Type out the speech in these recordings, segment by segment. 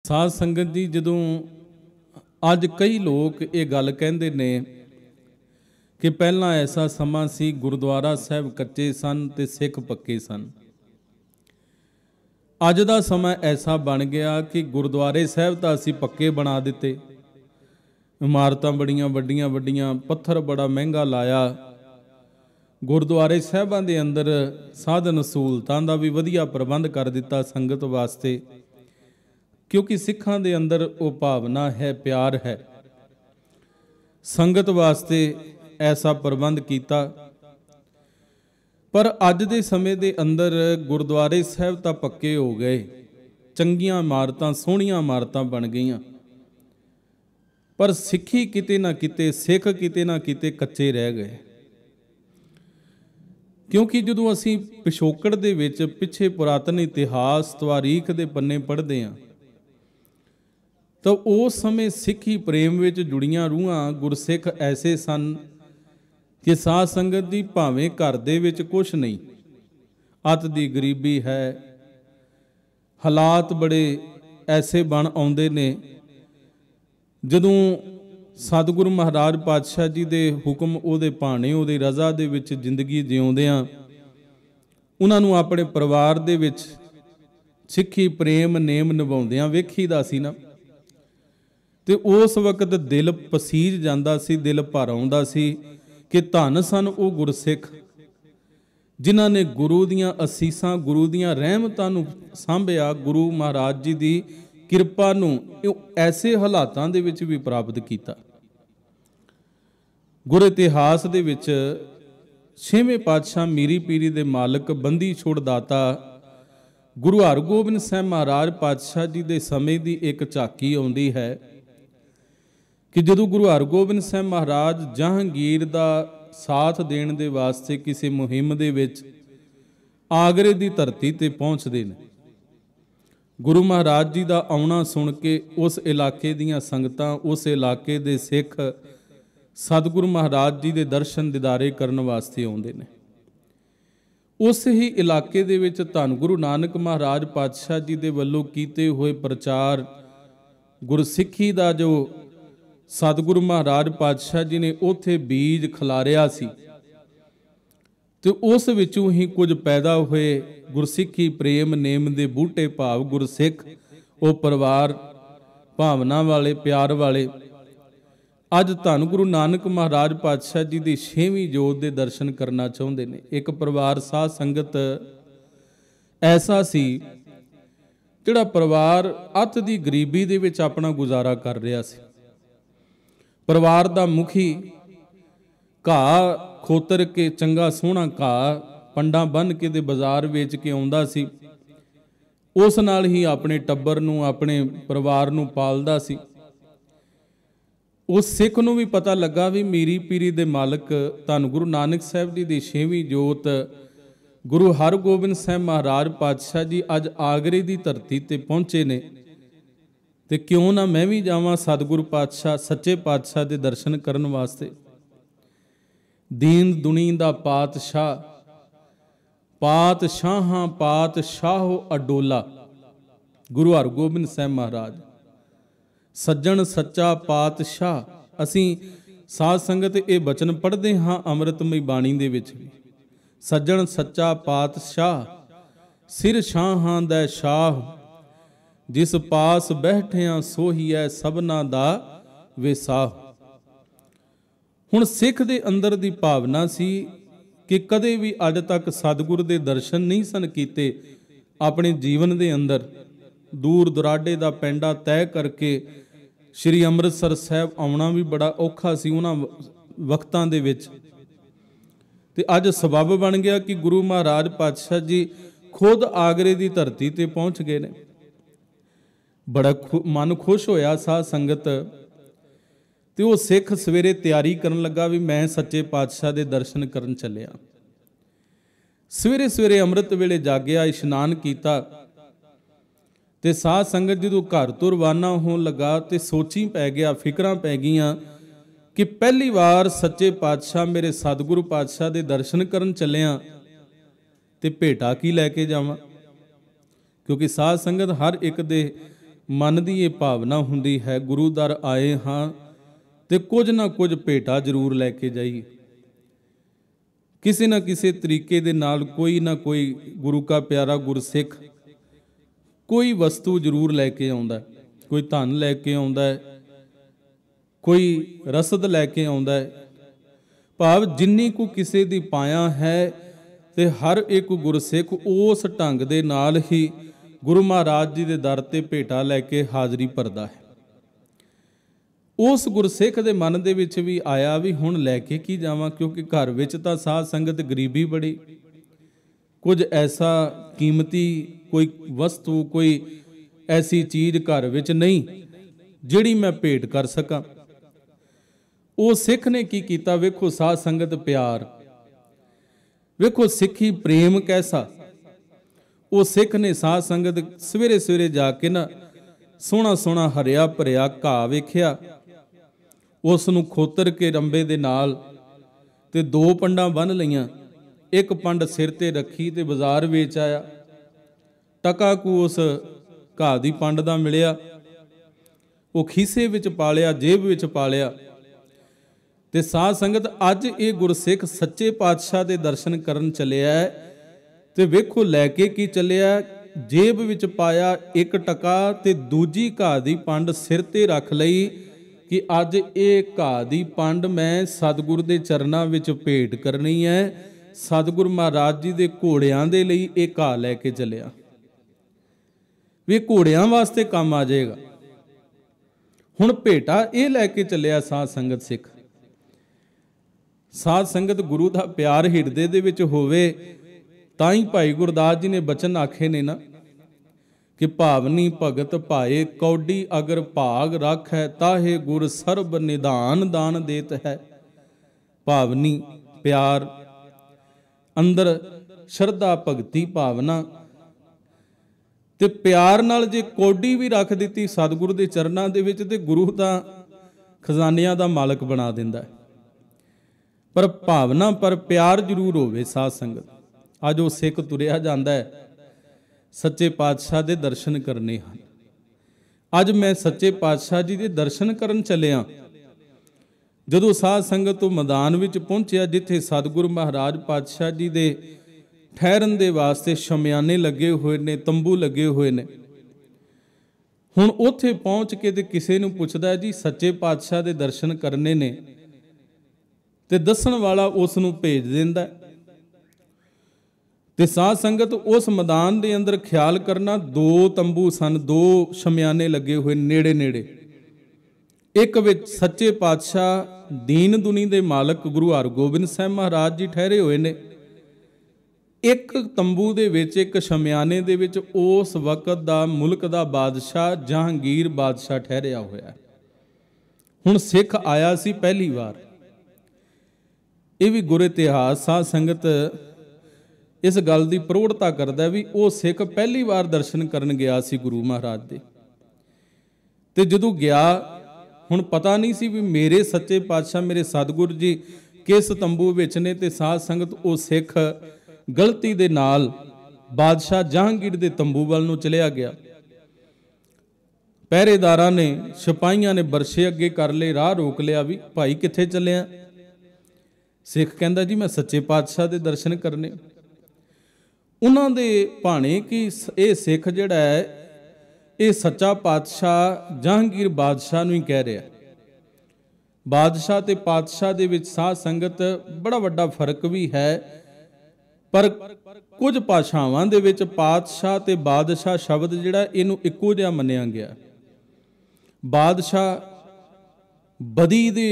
साध संगत जी जदों अज कई लोग ये गल कहते ने कि पहला ऐसा समा सी गुरुद्वारा साहब कच्चे सन ते सिख पक्के सन। अज दा समा ऐसा बन गया कि गुरुद्वारे साहब तो असी पक्के बना दिते, इमारतां बड़ियां वड्डियां वड्डियां, पत्थर बड़ा महंगा लाया। गुरुद्वारे साहबां दे अंदर साधन सहूलतां दा भी वधिया प्रबंध कर दिता संगत वास्ते, क्योंकि सिखां दे अंदर वो भावना है, प्यार है। संगत वास्ते ऐसा प्रबंध किया। पर अज दे समय दे अंदर गुरुद्वारे साहब तां पक्के हो गए, चंगियां इमारतां सोहणियां इमारतां बन गईयां, पर सिक्खी किते ना किते, सिख किते ना किते कच्चे रह गए। क्योंकि जदों असीं पिछोकड़ दे विच पिछे पुरातन इतिहास तवारीख दे पन्ने पढ़दे हां तो उस समय सिੱਖੀ प्रेम विच जुड़ियां रूहां गुरसिख ऐसे सन कि साध संगत जी भावें घर दे विच कुछ नहीं, अत दी गरीबी है, हालात बड़े ऐसे बन आउंदे ने। जदों सतगुरु महाराज पातशाह जी दे हुक्म उहदे भाणे उहदी रज़ा दे विच जिंदगी जिउंदियां उन्हां नूं अपने परिवार दे विच सिੱਖੀ प्रेम नेम निभाउंदियां वेखीदा सी ना, ते उस वक्त दिल पसीज जांदा सी, दिल भर आउंदा सी कि धन सन वो गुरसिख जिन्हां ने गुरु दियां असीसां, गुरु दियां रहमतां नूं सांभिया, गुरु महाराज जी दी किरपा नूं ऐसे हालातां दे विच भी प्राप्त कीता। गुर इतिहास दे विच छेवें पातशाह मीरी पीरी दे मालक बंदी छोड़ दाता गुरु हरगोबिंद साहब महाराज पातशाह जी दे समय दी एक झाकी आउंदी है कि जदों गुरु हरगोबिंद साहब महाराज जहांगीर दा साथ देण दे वास्ते किसी मुहिम दे विच आगरे दी धरती ते पहुंचदे ने, गुरु महाराज जी दा आउणा सुन के उस इलाके दीयां संगतां, उस इलाके दे सिख सतगुरु महाराज जी दे दर्शन दीदारे करन वास्ते आउंदे ने। उस ही इलाके दे विच धन गुरु नानक महाराज पातशाह जी दे वल्लों कीते होए प्रचार गुरसिੱਖੀ दा जो सतगुरु महाराज पातशाह जी ने उथे बीज खिलारिया सी ते उस विचों ही कुछ पैदा हुए गुरसिੱਖੀ प्रेम नेम दे बूटे भाव गुरसिख वो परिवार भावना वाले प्यार वाले अज धन गुरु नानक महाराज पातशाह जी की 6वीं जोत के दर्शन करना चाहते हैं। एक परिवार साध संगत ऐसा सी जिहड़ा परिवार अत दी गरीबी दे विच अपना गुजारा कर रहा सी। परिवार दा मुखी घाह खोतर के चंगा सोहना घाह पंडा बन के दे बाजार वेच के आउंदा सी, उस नाल ही अपने टब्बर नूं अपने परिवार नूं पालदा सी। उस सिख नूं भी पता लगा भी मीरी पीरी दे मालक धन गुरु नानक साहब जी दी 6वीं जोत गुरु हरगोबिंद साहब महाराज पातशाह जी अज आगरे दी धरती ते पहुंचे ने, ते क्यों ना मैं भी जावां सतगुरु पातशाह सच्चे पातशाह दे दर्शन करन वास्ते। दीन दुनी दा पातशाह, पातशाहां पातशाहो अडोला गुरु हरगोबिंद साहब महाराज सज्जन सच्चा पातशाह। असीं साध संगत ये बचन पढ़ते हाँ अमृतमई बाणी दे विच भी, सज्जन सच्चा पातशाह सिर शाहां दा शाह जिस पास बैठिया सोही है सबना दा विसाह। हुण सिख दे अंदर दी भावना सी कि कदे भी अज तक सतगुरु दे दर्शन नहीं सन कीते अपने जीवन दे अंदर। दूर दुराडे दा पेंडा तय करके श्री अमृतसर साहब आउणा भी बड़ा औखा सी उन्हां वक्तां दे विच, ते अज सबब बन गया कि गुरु महाराज पातशाह जी खुद आगरे दी धरती ते पहुंच गए ने। बड़ा मन खुश होया साध संगत, ते वो सिख सवेरे तैयारी करन लगा भी मैं सच्चे पातशाह दे दर्शन करन चलिया। सवेरे सवेरे अमृत वेले जागया, इशनान कीता ते साध संगत जदों घर तो रवाना होण लगा ते सोची पै गया, फिकरां पै गईयां कि पहली बार सच्चे पातशाह मेरे सतगुरु पातशाह दे दर्शन करन चलिया ते भेटा की लैके जावां, क्योंकि साध संगत हर एक दे मन की ये भावना हुंदी है गुरु दर आए हाँ तो कुछ ना कुछ भेटा जरूर लैके जाइए। किसी ना किसी तरीके दे नाल कोई ना कोई गुरु का प्यारा गुरसिख कोई वस्तु जरूर लैके आउंदा है, कोई धन लैके आउंदा है, कोई रसद लैके आउंदा है। भाव जिन्नी को किसी दी पाया है ते हर एक गुरसिख उस ढंग दे नाल ही गुरु महाराज जी दे दर ते भेटा लैके हाज़री भरदा है। उस गुरसिख दे मन दे विच भी आया भी हुण लैके की जावां, क्योंकि घर विच तां साध संगत गरीबी बड़ी, कुछ ऐसा कीमती कोई वस्तु कोई ऐसी चीज़ घर विच नहीं जिहड़ी मैं भेंट कर सकां। वो सिख ने की कीता, वेखो साध संगत प्यार, वेखो सिखी प्रेम कैसा। वो सिख ने साध संगत सवेरे सवेरे जाके ना सोहना सोहना हरिया भरिया घाह वेखिया, उस नूं खोतर के रंबे दे नाल ते दो पंडां बन लईआं, एक पंड सिर ते रखी ते बाजार वेच आया। टका को उस घाह दी पंड दा मिलिया, वो खीसे विच पा लिया, जेब विच पा लिया। ते साध संगत अज ये गुरसिख सच्चे पातशाह दे दर्शन करन चलिया है ते वेखो लैके की चलिया, जेब विच पाया एक टका ते दूजी घाह दी पंड सिर ते रख लई कि अज ये घाह दी पंड मैं सतगुर दे चरनां विच भेंट करनी है। सतगुर महाराज जी दे घोड़ियां दे लई ये घाह लैके चलिया, भी घोड़ियां वास्ते काम आ जाएगा। हुण भेटा ये लैके चलिया साध संगत सिख। साध संगत गुरु दा प्यार हिरदे दे विच होवे तां ही भाई गुरदास जी ने बचन आखे ने ना कि भावनी भगत भाए कौडी अगर भाग रख है, ताहे गुर सर्ब निधान दान देत है। भावनी प्यार अंदर श्रद्धा भगती भावना ते प्यार नाल जे कौडी भी रख दिती सतगुरु दे चरनां दे विच ते गुरु दा खजानियां दा मालक बना दिंदा है। पर भावना पर प्यार जरूर होवे साध संगत। अज वो सिख तुरिया जांदा है, सच्चे पातशाह दे दर्शन करने हैं। अज मैं सच्चे पातशाह जी दे दर्शन करन चलिया। जदों साध संगत तो मैदान विच पहुंचिया जिथे सतगुरु महाराज पातशाह जी दे ठहरन दे वास्ते शमियाने लगे हुए ने, तंबू लगे हुए ने। हुण उत्थे पहुंच के ते किसी नूं पुछदा है जी सच्चे पातशाह दे दर्शन करने ने, ते दस्सण वाला उस नूं भेज दिंदा है। ते साध संगत उस मैदान दे अंदर ख्याल करना, दो तंबू सन, दो शमियाने लगे हुए नेड़े नेड़े। एक विच सच्चे पातशाह दीन दुनी दे मालक गुरु हरगोबिंद साहिब महाराज जी ठहरे हुए ने। एक तंबू दे विच एक शमियाने दे विच उस वक्त दा मुल्क दा बादशाह जहांगीर बादशाह ठहरिया होया। हुण सिख आया सी पहली बार। ये भी गुर इतिहास साध संगत इस गल की प्रौढ़ता करता भी वो सिख पहली बार दर्शन करन गया सी गुरु महाराज दे। ते जदों गया हुण पता नहीं सी भी मेरे सच्चे पातशाह मेरे सतगुर जी किस तंबू विच ने। ते साध संगत वो सिख गलती दे नाल बादशाह जहांगीर दे तंबू वाल नूं चलिया गया। पहरेदारां ने सिपाहियां ने बरछे अगे कर ले, राह रोक लिया भी भाई कित्थे चलिया। सिख कहंदा जी मैं सच्चे पातशाह दे दर्शन करने। उन्हां दे भाणे कि ये सिख जिहड़ा है ये सच्चा पातशाह जहांगीर बादशाह नूं ही कह रहा। बादशाह ते पातशाह दे विच साध संगत बड़ा वड्डा फर्क भी है, पर कुछ भाषावां दे विच पातशाह ते बादशाह शब्द जिहड़ा इहनूं इक्को जिहा मन्निया गया। बादशाह बदी दे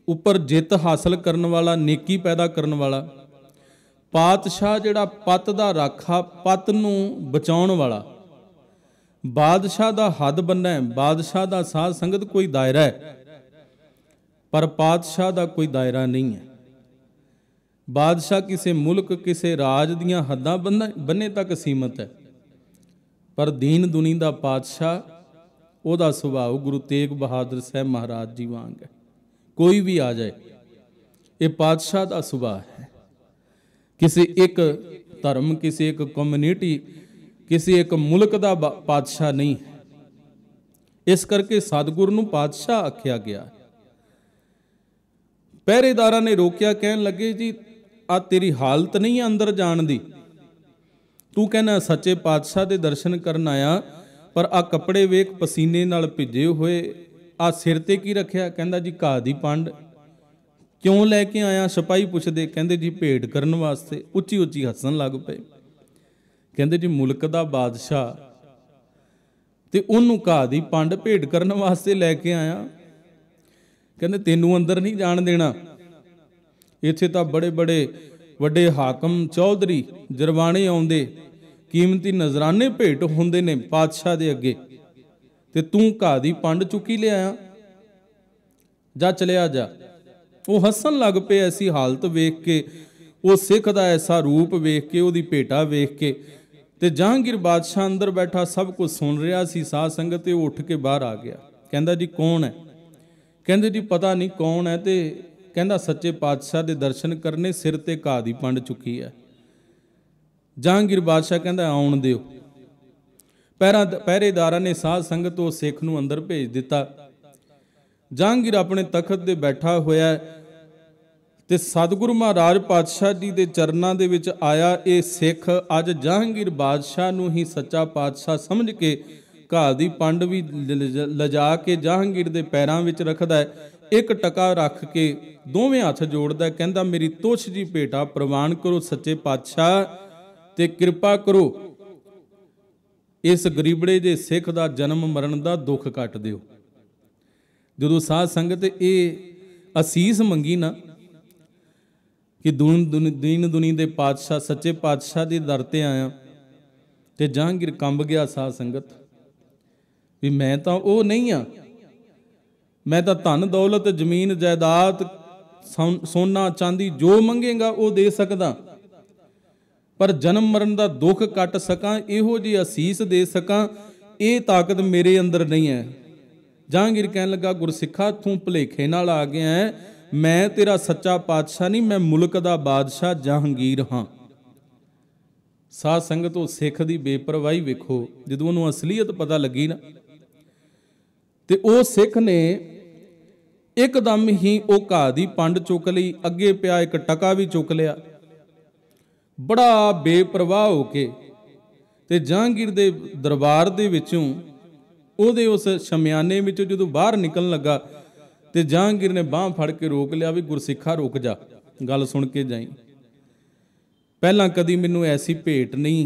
उपर जित हासिल करन वाला, नेकी पैदा करन वाला। पातशाह जिहड़ा पत दा राखा, पत नूं बचाउण वाला। बादशाह दा हद बन्ना है, बादशाह दा साध संगत कोई दायरा है, पर पातशाह दा कोई दायरा नहीं है। बादशाह किसी मुल्क किसी राज दियां हद्दां बन्ने तक सीमित है, पर दीन दुनी दा पातशाह ਉਹਦਾ ਸੁਭਾਅ ਗੁਰੂ ਤੇਗ ਬਹਾਦਰ ਸਾਹਿਬ ਮਹਾਰਾਜ ਜੀ ਵਾਂਗ ਹੈ। कोई भी आ जाए, ये पातशाह का सुभाव है। किसी एक धर्म, किसी एक कम्यूनिटी, किसी एक मुल्क का पातशाह नहीं है। इस करके सतगुरु नूं पातशाह आख्या गया। पहरेदारां ने रोकिया, कहन लगे जी आ तेरी हालत नहीं है अंदर जाण दी, तू कहना सच्चे पातशाह दे दर्शन करन आया, पर आ कपड़े वेख पसीने नाल भिजे हुए, आ सिर ते की रखिया? कहंदा जी घाह दी पंड। क्यों लैके आया? सिपाही पुछदे, कहंदे जी भेंट करन वास्ते। उच्ची उच्ची हसन लग पे, कहंदे जी मुल्क दा बादशाह ते उन्होंने घाह दी पंड भेंट करन वास्ते लैके आया? कहंदे तैनूं अंदर नहीं जाण देना, इत्थे तां बड़े बड़े वड्डे हाकम चौधरी जरवाणे आउंदे, कीमती नजराने भेंट हुंदे ने पातशाह दे अगे, ते तूं घाह दी पंड चुकी लिया, जा चलिया जा। वो हसन लग पे ऐसी हालत वेख के, वो सिख दा ऐसा रूप वेख के, उहदी भेटा वेख के। ते जहांगीर बादशाह अंदर बैठा सब कुछ सुन रहा सी, साध संगत ते उठ के बाहर आ गया। कहंदा जी कौन है? कहंदे जी पता नहीं कौन है, ते कहंदा सच्चे पातशाह दे दर्शन करने, सिर ते घाह दी पंड चुकी है। जहांगीर बादशाह कहंदा आउण दिओ। पहरेदारां ने साध संगत तो सिख नूं अंदर भेज दिता। जहांगीर अपने तखत ते बैठा होया ते सतगुरु महाराज पातशाह जी दे चरनां दे विच आया। ये सिख अज जहांगीर बादशाह नूं ही सच्चा पातशाह समझ के घाह दी पंड भी लजा के जहांगीर दे पैरां विच रखदा है, एक टका रख के दोवें हथ जोड़दा, कहंदा मेरी तुछ जी भेटा प्रवान करो सच्चे पातशाह, ते कृपा करो इस गरीबड़े जे सिख दा जन्म मरण दा दुख कट दिओ। जदों साध संगत ये असीस मंगी ना कि दीन दुनी दे पातशाह सच्चे पातशाह दे दर ते आया, ते जहांगीर कंब गया साध संगत भी मैं तां वो नहीं हाँ, मैं तां धन दौलत जमीन जायदाद सोना चांदी जो मंगेगा वो दे सकदा, पर जन्म मरण दा दुख कट सकां, इहो जी असीस दे सकां, ये ताकत मेरे अंदर नहीं है। जहांगीर कहन लगा गुरसिखा तू भुलेखे नाल आ गया है, मैं तेरा सच्चा पातशाह नहीं, मैं मुल्क दा बादशाह जहांगीर हाँ। साध संगत वो सिख दी बेपरवाही वेखो, जदों उहनूं असलीयत पता लगी ना, ते ओ सिख ने एकदम ही वो घाह दी पंड चुक लई, अगे पिया एक टका भी चुक लिया, बड़ा बेपरवाह हो के, ते जहांगीर दे दरबार दे विचों ਉਹਦੇ उस शमियाने विचों जदों बाहर निकलण लगा, ते जहांगीर ने बांह फड़ के रोक लिया भी गुरसिखा रुक जा, गल सुन के जाई, पहला कदी मैनूं ऐसी भेंट नहीं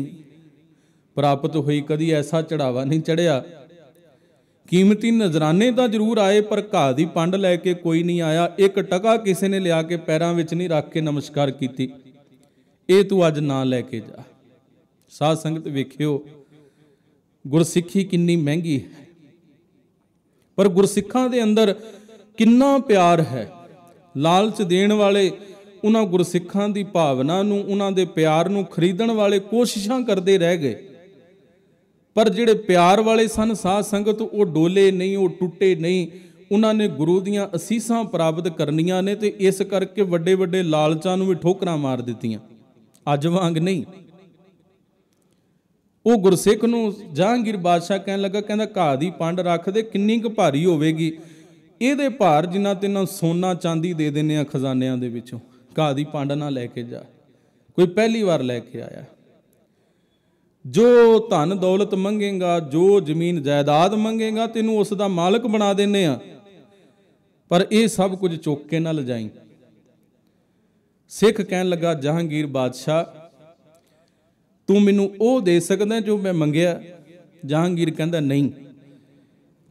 प्राप्त हुई, कदी ऐसा चढ़ावा नहीं चढ़िया, कीमती नजराने तो जरूर आए पर घाह दी पंड लैके कोई नहीं आया, एक टका किसी ने लिया के पैरां विच नहीं रख के नमस्कार कीती, ये तू अज ना लैके जा। साध संगत वेखियो गुरसिੱਖੀ किन्नी महंगी है, पर गुरसिੱਖਾਂ दे अंदर किन्ना प्यार है। लालच देण वाले उन्हां गुरसिੱਖਾਂ दी भावना नूं, उन्हां दे प्यार नूं खरीदण वाले कोशिशां करते रह गए, पर जिहड़े प्यार वाले सन साध संगत वो डोले नहीं, वो टुटे नहीं, उन्होंने गुरु दीआं असीसां प्राप्त करनियां ने, ते इस करके वड्डे वड्डे लालचां नूं भी ठोकरां मार दित्तियां, अज वांग नहीं। वो गुरसिख नूं जहांगीर बादशाह कहन लगा, कहंदा घाह दी पंड रख दे, किन्नी क भारी होवेगी, इहदे भार जिन्ना तिन्ना सोना चांदी दे दिंदे आ खजानिਆਂ दे विचों, घाह दी पंड ना लैके जा। कोई पहली बार लैके आया, जो धन दौलत मंगेगा, जो जमीन जायदाद मंगेगा, तेनू उसका मालक बना देने आ, पर यह सब कुछ चुक के ना लजाई। सिख कहन लगा जहांगीर बादशाह तू मैनू वो दे सकदा जो मैं मंगिया? जहांगीर कहंदा नहीं।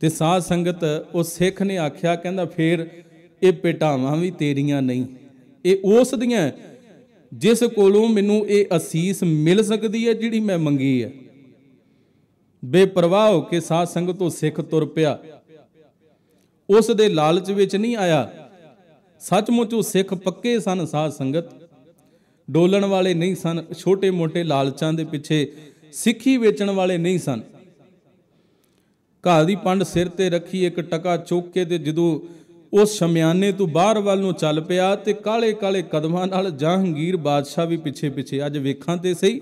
ते साध संगत उस सिख ने आख्या, कहंदा फिर ये भेटावां भी तेरियां नहीं, ये उस दियां जिस कोलों मैनू ये असीस मिल सकती है जिहड़ी मैं मंगी है। बेपरवाह हो के साध संगत तो सिख तुर पिया, उस दे लालच विच नहीं आया। सचमुच वो सिख पक्के सन साध संगत, डोलण वाले नहीं सन, छोटे मोटे लालचां दे पिछे सिੱਖੀ वेचण वाले नहीं सन। घाह दी पंड सिर ते रखी, एक टका चुक के ते जदों उस शमियाने तो बाहर वाल नूं चल पिया, ते काले काले कदमां नाल जहांगीर बादशाह भी पिछे पिछे। अज वेखां ते सही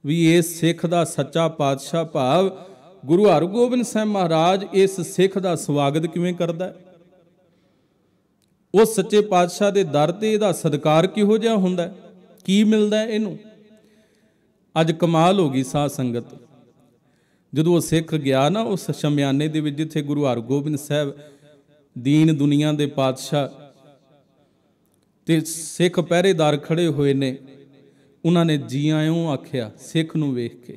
भी इस सिख दा सच्चा पातशाह भाव गुरु हरगोबिंद साहब महाराज इस सिख का स्वागत किवें करदा है? उस सच्चे पातशाह के दर ते इहदा सत्कार किहो जिहा हुंदा है? की मिलदा है इहनूं? अज कमाल हो गई साध संगत। जदों वो सिख गया ना उस शमियाने दे विच जिथे गुरु हरगोबिंद साहब दीन दुनिया के पातशाह ते सिख पहरेदार खड़े हुए ने, उन्होंने जी आयों आख्या सिख नूं वेख के,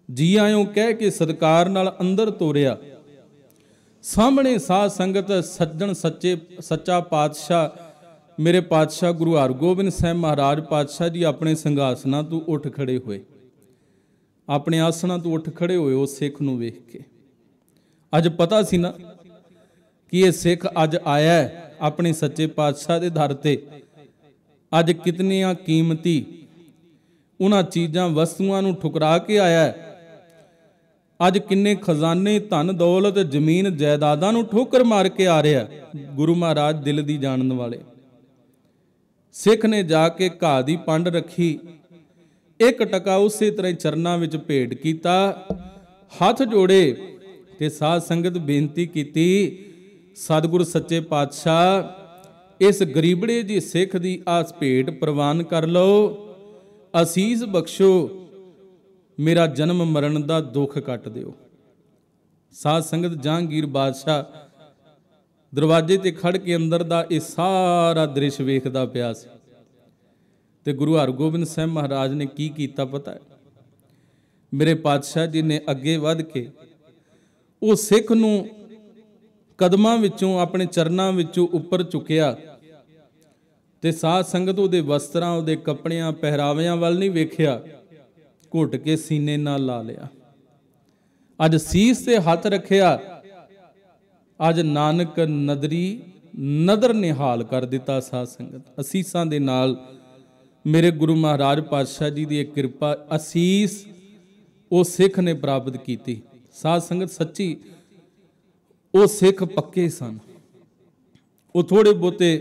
जी आयों कह के सत्कार नाल अंदर तोरिया। सामने साध संगत सज्जन सच्चा पातशाह मेरे पातशाह गुरु हरगोबिंद साहब महाराज पातशाह जी अपने संघासनां तो उठ खड़े हुए, अपने आसनां तो उठ खड़े हुए उस सिख नूं वेख के। अज पता सी ना कि ये सिख अज आया है अपने सच्चे पातशाह के दर ते। अज कितनियां कीमती उन्हां चीज़ां वस्तुआं नूं ठुकरा के आया है। अज किन्ने खजाने धन दौलत जमीन जायदादां नूं ठोकर मार के आ रहा गुरु महाराज दिल दी जानन वाले। सिख ने जाके घाह दी पंड रखी, एक टका उसे तरह चरनां विच भेंट कीता, हथ जोड़े ते साध संगत बेनती कीती, सतगुर सच्चे पातशाह इस गरीबड़े जी सिख दी आस भेंट प्रवान कर लो, असीस बख्शो, मेरा जन्म मरण दा दुख कट दिओ। साध संगत जहांगीर बादशाह दरवाजे ते खड़ के अंदर दा ये सारा दृश्य वेखदा पिया सी ते गुरु हरगोबिंद साहब महाराज ने की कीता पता है? मेरे पातशाह जी ने अगे वध के वो सिख नूं कदमां विचों अपने चरनां विचों उपर चुकिया ते साध संगत उहदे वस्त्रां उहदे कपड़ियां पहरावियां वल नहीं वेखिया, घुट के सीने नाल ला लिया। अज सीस ते हथ रखिया, अज नानक नदरी नदर निहाल कर दिता। साध संगत असीसां दे नाल मेरे गुरु महाराज पातशाह जी की कृपा असीस वो सिख ने प्राप्त की। साध संगत सच्ची वो सिख पक्के सन, वो थोड़े बहुते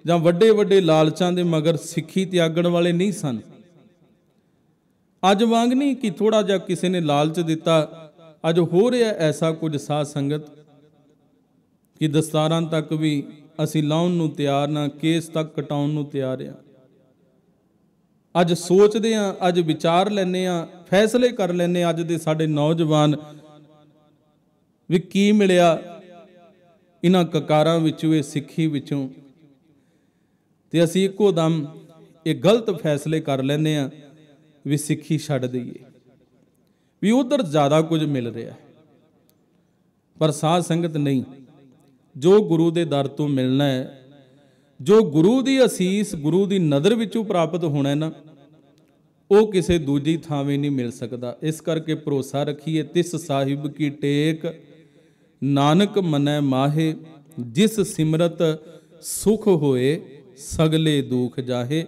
जां वड्डे वड्डे लालचां दे मगर सिੱਖੀ त्यागण वाले नहीं सन। अज वांग नहीं कि थोड़ा जा किसी ने लालच दिता, अज हो रहा ऐसा कुछ साध संगत कि दस्तारां तक भी असी लाउण नूं तैयार ना, केस तक कटाउण नूं तैयार आ। अज सोचते हैं, अज विचार लैने आ, फैसले कर लैने अज दे साडे नौजवान भी की मिलिया इन्हां ककारां विचों इह सिੱਖੀ विचों, ते असी इक्को दम ये गलत फैसले कर लैने आ भी सिੱਖੀ छड्ड दईए, भी उधर ज़्यादा कुछ मिल रहा है। पर साध संगत नहीं, जो गुरु के दर तो मिलना है, जो गुरु की असीस गुरु की नज़र विचों प्राप्त होना है ना, वो किसी दूजी थावें नहीं मिल सकता। इस करके भरोसा रखिए तिस साहिब की टेक, नानक मनै माहे, जिस सिमरत सुख होए सगले दुख जाहे।